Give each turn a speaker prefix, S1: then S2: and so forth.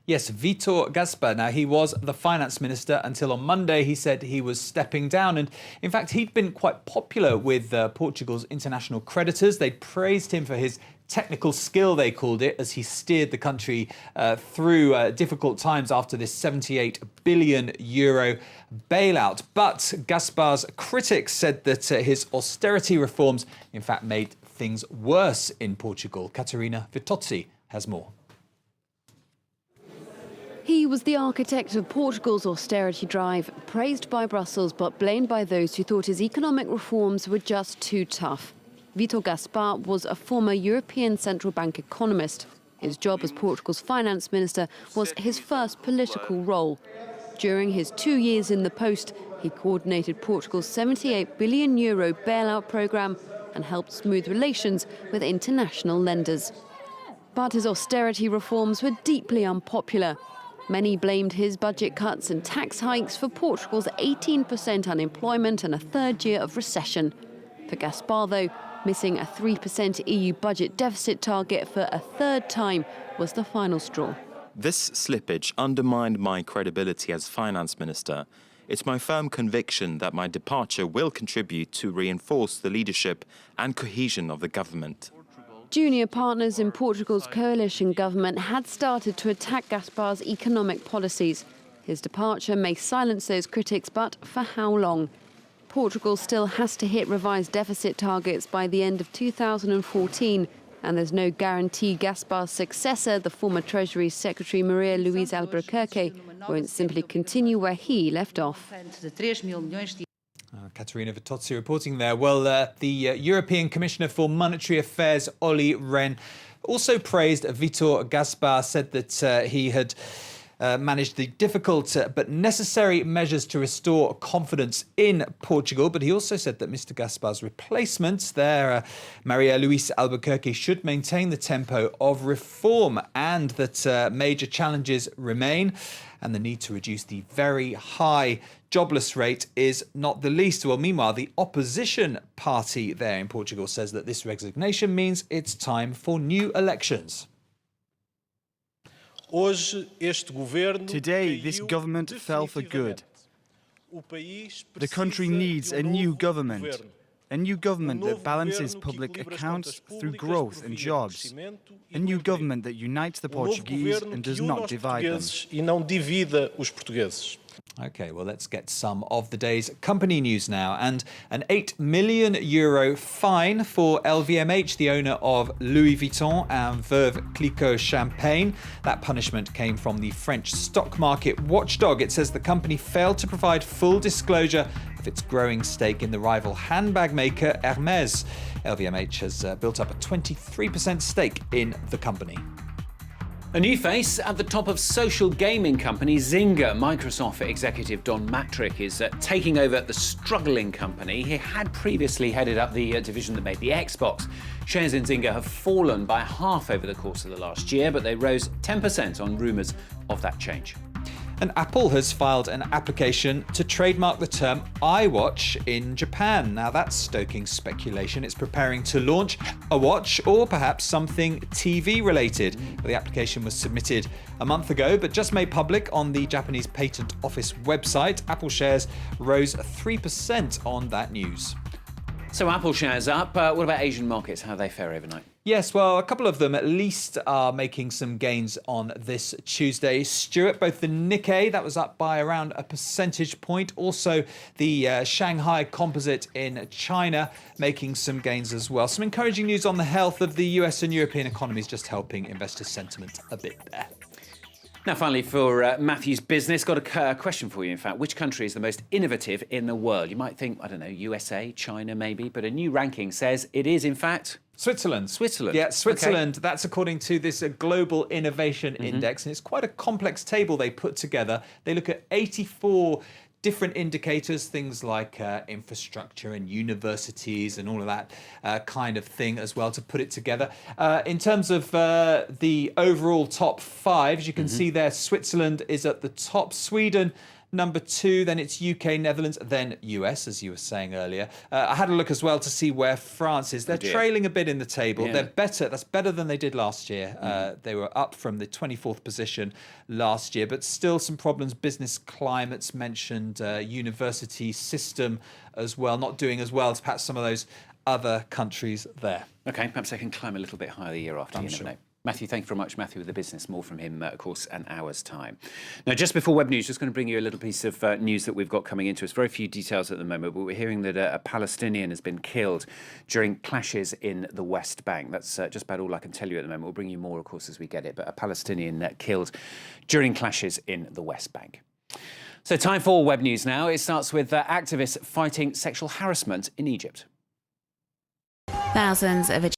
S1: Yes, Vitor Gaspar. Now, he was the finance minister until on Monday he said he was stepping down. And in fact, he'd been quite popular with Portugal's international creditors. They praised him for his technical skill, they called it, as he steered the country through difficult times after this €78 billion bailout. But Gaspar's critics said that his austerity reforms, in fact, made things worse in Portugal. Catarina Vitozzi has more.
S2: He was the architect of Portugal's austerity drive, praised by Brussels but blamed by those who thought his economic reforms were just too tough. Vitor Gaspar was a former European Central Bank economist. His job as Portugal's finance minister was his first political role. During his 2 years in the post, he coordinated Portugal's €78 billion bailout programme and helped smooth relations with international lenders. But his austerity reforms were deeply unpopular. Many blamed his budget cuts and tax hikes for Portugal's 18% unemployment and a third year of recession. For Gaspar, though, missing a 3% EU budget deficit target for a third time was the final straw.
S3: This slippage undermined my credibility as finance minister. It's my firm conviction that my departure will contribute to reinforce the leadership and cohesion of the government.
S2: Junior partners in Portugal's coalition government had started to attack Gaspar's economic policies. His departure may silence those critics, but for how long? Portugal still has to hit revised deficit targets by the end of 2014, and there's no guarantee Gaspar's successor, the former Treasury Secretary Luis Alberquerque, won't simply continue where he left off.
S1: Catarina Vitozzi reporting there. Well, the European Commissioner for Monetary Affairs, Olli, Rehn, also praised Vitor Gaspar, said that he had managed the difficult but necessary measures to restore confidence in Portugal. But he also said that Mr. Gaspar's replacement there, Luis Alberquerque, should maintain the tempo of reform and that major challenges remain. And the need to reduce the very high jobless rate is not the least. Well, meanwhile, the opposition party there in Portugal says that this resignation means it's time for new elections.
S4: Today, this government fell for good. The country needs a new government that balances public accounts through growth and jobs, a new government that unites the Portuguese and does not divide them.
S1: OK, well, let's get some of the day's company news now. And an €8 million fine for LVMH, the owner of Louis Vuitton and Veuve Clicquot Champagne. That punishment came from the French stock market watchdog. It says the company failed to provide full disclosure of its growing stake in the rival handbag maker Hermes. LVMH has built up a 23% stake in the company.
S5: A new face at the top of social gaming company Zynga. Microsoft executive Don Mattrick is taking over the struggling company. He had previously headed up the division that made the Xbox. Shares in Zynga have fallen by half over the course of the last year, but they rose 10% on rumours of that change.
S1: And Apple has filed an application to trademark the term iWatch in Japan. Now that's stoking speculation. It's preparing to launch a watch or perhaps something TV related. The application was submitted a month ago, but just made public on the Japanese Patent Office website. Apple shares rose 3% on that news.
S5: So Apple shares up. What about Asian markets? How do they fare overnight?
S1: Yes, well, a couple of them at least are making some gains on this Tuesday. Stuart, both the Nikkei, that was up by around a percentage point. Also, the Shanghai Composite in China making some gains as well. Some encouraging news on the health of the US and European economies, just helping investor sentiment a bit there.
S5: Now, finally, for Matthew's business, got a question for you, in fact. Which country is the most innovative in the world? You might think, I don't know, USA, China maybe, but a new ranking says it is, in fact...
S1: Switzerland.
S5: Switzerland.
S1: Yeah, Switzerland. Okay. That's according to this Global Innovation Index. And it's quite a complex table they put together. They look at 84 different indicators, things like infrastructure and universities and all of that kind of thing as well to put it together. In terms of the overall top five, as you can see there, Switzerland is at the top. Sweden Number 2, then it's UK, Netherlands, then US, as you were saying earlier. I had a look as well to see where France is. They're trailing a bit in the table.
S5: Yeah.
S1: They're better. That's better than they did last year. They were up from the 24th position last year, but still some problems. Business climate's mentioned, university system as well, not doing as well as perhaps some of those other countries there.
S5: OK, perhaps they can climb a little bit higher the year after, you never know. Matthew, thank you very much. Matthew with the business. More from him, of course, an hour's time. Now, just before web news, just going to bring you a little piece of news that we've got coming into us. Very few details at the moment, but we're hearing that a Palestinian has been killed during clashes in the West Bank. That's just about all I can tell you at the moment. We'll bring you more, of course, as we get it. But a Palestinian killed during clashes in the West Bank. So time for web news now. It starts with activists fighting sexual harassment in Egypt.
S6: Thousands of